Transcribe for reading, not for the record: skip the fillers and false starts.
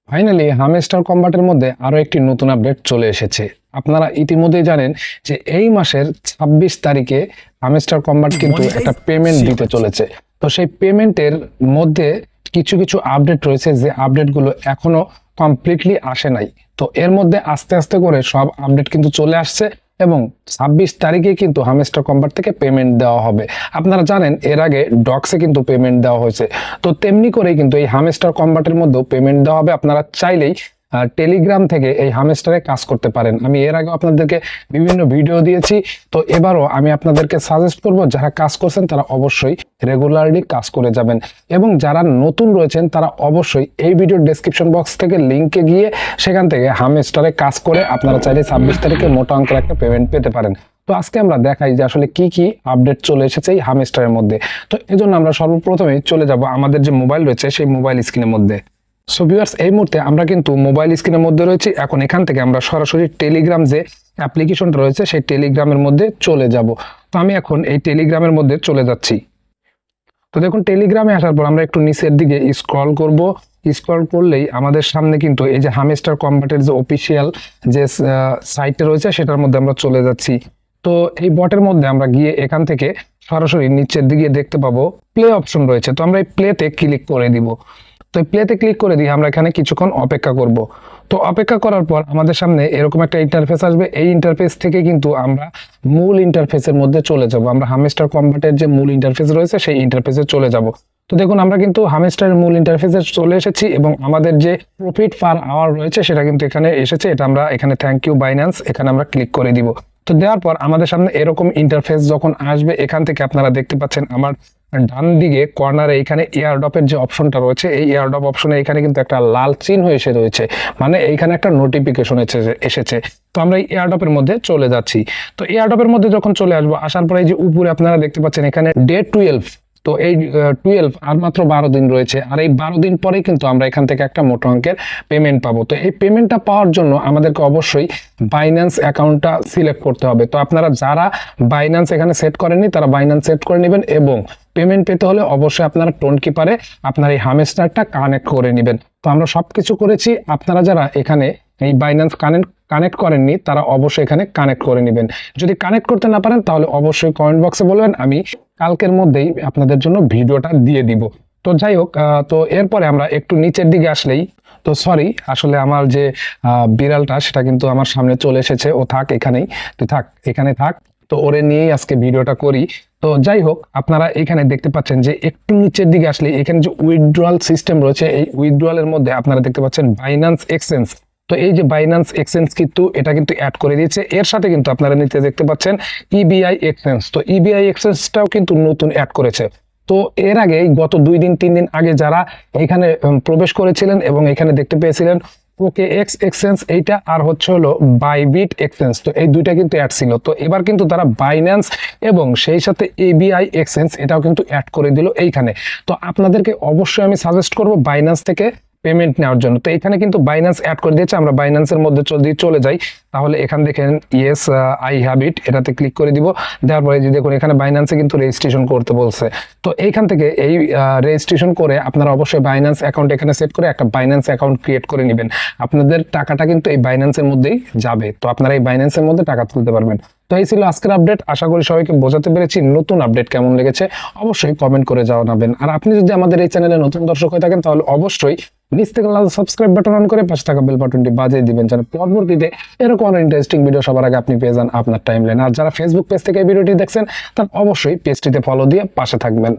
Finally hamster কম্বাটের মধ্যে আরো একটি নতুন আপডেট চলে এসেছে। আপনারা ইতিমধ্যেই জানেন যে এই মাসের ২৬ তারিখে হামস্টার কম্বাট কিন্তু একটা পেমেন্ট দিতে চলেছে। তো সেই পেমেন্টের মধ্যে কিছু কিছু আপডেট রয়েছে, যে আপডেটগুলো এখনো কমপ্লিটলি আসে নাই। তো এর মধ্যে আস্তে আস্তে করে সব আপডেট কিন্তু চলে আসছে এবং ২৬ তারিখে কিন্তু হামস্টার কম্বাট থেকে পেমেন্ট দেওয়া হবে। আপনারা জানেন এর আগে ডক্সে কিন্তু পেমেন্ট দেওয়া হয়েছে, তো তেমনি করেই কিন্তু এই হামস্টার কম্বাটের মধ্যেও পেমেন্ট দেওয়া হবে। আপনারা চাইলেই টেলিগ্রাম থেকে এই হামস্টারে কাজ করতে পারেন। আমি এর আগে আপনাদেরকে বিভিন্ন ভিডিও দিয়েছি, তো এবারও আমি আপনাদেরকে সাজেস্ট করব যারা কাজ করছেন তারা অবশ্যই রেগুলারলি কাজ করে যাবেন, এবং যারা নতুন রয়েছেন তারা অবশ্যই এই ভিডিওর ডেসক্রিপশন বক্স থেকে লিঙ্কে গিয়ে সেখান থেকে হামস্টারে কাজ করে আপনারা চাইলে ২৬ তারিখে মোটা অঙ্কের একটা পেমেন্ট পেতে পারেন। তো আজকে আমরা দেখাই যে আসলে কি কি আপডেট চলে এসেছে এই হামস্টারের মধ্যে। তো এজন্য আমরা সর্বপ্রথমে চলে যাব আমাদের যে মোবাইল রয়েছে সেই মোবাইল স্ক্রিনের মধ্যে। সো ভিউয়ার্স, এই মুহূর্তে আমরা কিন্তু মোবাইল স্ক্রিনের মধ্যে রয়েছি। এখন এখান থেকে আমরা সরাসরি টেলিগ্রাম যে অ্যাপ্লিকেশনটা রয়েছে সেই টেলিগ্রামের মধ্যে চলে যাব। তো আমি এখন এই টেলিগ্রামের মধ্যে চলে যাচ্ছি। তো দেখুন, টেলিগ্রামে আসার পর আমরা একটু নিচের দিকে স্ক্রল করব। স্ক্রল করলেই আমাদের সামনে কিন্তু এই যে হামস্টার কম্বাটের যে অফিসিয়াল যে সাইটটা রয়েছে সেটার মধ্যে আমরা চলে যাচ্ছি। তো এই বটের মধ্যে আমরা গিয়ে এখান থেকে সরাসরি নিচের দিকে দেখতে পাবো প্লে অপশন রয়েছে। তো আমরা এই প্লেতে ক্লিক করে দিব। তো এই প্লেতে ক্লিক করে দিয়ে আমরা এখানে কিছুক্ষণ অপেক্ষা করব। তো অপেক্ষা করার পর আমাদের সামনে এরকম একটা ইন্টারফেস আসবে। এই ইন্টারফেস থেকে কিন্তু আমরা মূল ইন্টারফেসের মধ্যে চলে যাব। আমরা হামস্টার কম্বাটের যে মূল ইন্টারফেস রয়েছে সেই ইন্টারফেসে চলে যাব। তো দেখুন, আমরা কিন্তু হামস্টারের মূল ইন্টারফেসে চলে এসেছি এবং আমাদের যে প্রফিট পার আওয়ার রয়েছে সেটা কিন্তু এখানে এসেছে। এটা আমরা এখানে থ্যাংক ইউ বাইন্যান্স এখানে আমরা ক্লিক করে দিব। তো দেওয়ার পর আমাদের সামনে এরকম ইন্টারফেস যখন আসবে, এখান থেকে আপনারা দেখতে পাচ্ছেন আমার ডান দিকে কর্নারে এখানে এয়ারড্রপের যে অপশনটা রয়েছে, এই এয়ারড্রপ অপশনে এখানে কিন্তু একটা লাল চিহ্ন এসে রয়েছে, মানে এইখানে একটা নোটিফিকেশন এসেছে। তো আমরা এই এয়ারড্রপের মধ্যে চলে যাচ্ছি। তো এয়ারড্রপের মধ্যে যখন চলে আসবো, আসার পরে এই যে উপরে আপনারা দেখতে পাচ্ছেন এখানে ডে 12। তো এই 12 আর মাত্র 12 দিন রয়েছে, আর এই 12 দিন পরেই কিন্তু আমরা এখান থেকে একটা মোটা অঙ্কের পেমেন্ট পাবো। তো এই পেমেন্টটা পাওয়ার জন্য আমাদেরকে অবশ্যই বাইন্যান্স অ্যাকাউন্টটা সিলেক্ট করতে হবে। তো আপনারা যারা বাইন্যান্স এখানে সেট করেননি তারা বাইন্যান্স সেট করে নেবেন, এবং পেমেন্ট পেতে হলে অবশ্যই আপনারা টোন কিপারে আপনার এই হামস্টারটা কানেক্ট করে নেবেন। তো আমরা সবকিছু করেছি। আপনারা যারা এখানে এই বাইন্যান্স কানেক্ট করেননি তারা অবশ্যই এখানে কানেক্ট করে নেবেন। যদি কানেক্ট করতে না পারেন তাহলে অবশ্যই কমেন্ট বক্সে বলবেন, আমি কালকের মধ্যেই আপনাদের জন্য ভিডিওটা দিয়ে দিব। তো যাই হোক, তো এরপরে আমরা একটু নিচের দিকে আসলেই, তো সরি আসলে আমার যে বিড়ালটা সেটা কিন্তু আমার সামনে চলে এসেছে। ও থাক এখানেই, তো থাক এখানে থাক। তো ওরে নিয়েই আজকে ভিডিওটা করি। তো যাই হোক, আপনারা এখানে দেখতে পাচ্ছেন যে একটু নিচের দিকে আসলে এখানে যে উইথড্রয়াল সিস্টেম রয়েছে, এই উইথড্রয়ালের মধ্যে আপনারা দেখতে পাচ্ছেন বাইন্যান্স এক্সচেঞ্জ। তো এই যে বাইন্যান্স এক্সচেঞ্জ কিন্তু এটা কিন্তু অ্যাড করে দিয়েছে। এর সাথে কিন্তু আপনারা নিচে দেখতে পাচ্ছেন ইবিআই এক্সচেঞ্জ। তো ইবিআই এক্সচেঞ্জটাও কিন্তু নতুন অ্যাড করেছে। তো এর আগে গত 2-3 দিন আগে যারা এখানে প্রবেশ করেছিলেন এবং এখানে দেখতে পেয়েছিলেন ওকে এক্স এক্সচেঞ্জ এইটা, আর হচ্ছে হলো বাইবিট এক্সচেঞ্জ, তো এই দুইটা কিন্তু অ্যাড ছিল। তো এবার কিন্তু তারা বাইন্যান্স এবং সেই সাথে এবিআই এক্সচেঞ্জ এটাও কিন্তু অ্যাড করে দিল এইখানে। তো আপনাদেরকে অবশ্যই আমি সাজেস্ট করব বাইন্যান্স থেকে পেমেন্ট নেওয়ার জন্য। তো এখানে কিন্তু বাইন্যান্স অ্যাড করে দিয়েছে। আমরা বাইন্যান্সের মধ্যে যদি চলে যাই তাহলে এখান দেখেন ইয়েস আই হ্যাভ ইট, এটাতে ক্লিক করে দিব। দেওয়ার পরে যে দেখুন এখানে বাইন্যান্সে কিন্তু রেজিস্ট্রেশন করতে বলছে। তো এইখান থেকে এই রেজিস্ট্রেশন করে আপনারা অবশ্যই বাইন্যান্স অ্যাকাউন্ট এখানে সেট করে একটা বাইন্যান্স অ্যাকাউন্ট ক্রিয়েট করে নেবেন। আপনাদের টাকাটা কিন্তু এই বাইন্যান্সের মধ্যেই যাবে। তো আপনারা এই বাইন্যান্সের মধ্যে টাকা তুলতে পারবেন। তো এই ছিল আজকের আপডেট। আশা করি সবাইকে বোঝাতে পেরেছি। নতুন আপডেট কেমন লেগেছে অবশ্যই কমেন্ট করে জানাবেন। আর আপনি যদি আমাদের এই চ্যানেলে নতুন দর্শক হয়ে থাকেন তাহলে অবশ্যই নিচ থেকে লাল সাবস্ক্রাইব বাটন অন করে পাশে থাকা বেল বাটনটি বাজিয়ে দিবেন, যেন পরবর্তীতে এরকম অনেক ইন্টারেস্টিং ভিডিও সবার আগে আপনি পেয়ে যান আপনার টাইমলাইনে। আর যারা ফেসবুক পেজ থেকে এই ভিডিওটি দেখছেন তারা অবশ্যই পেজটিতে ফলো দিয়ে পাশে থাকবেন।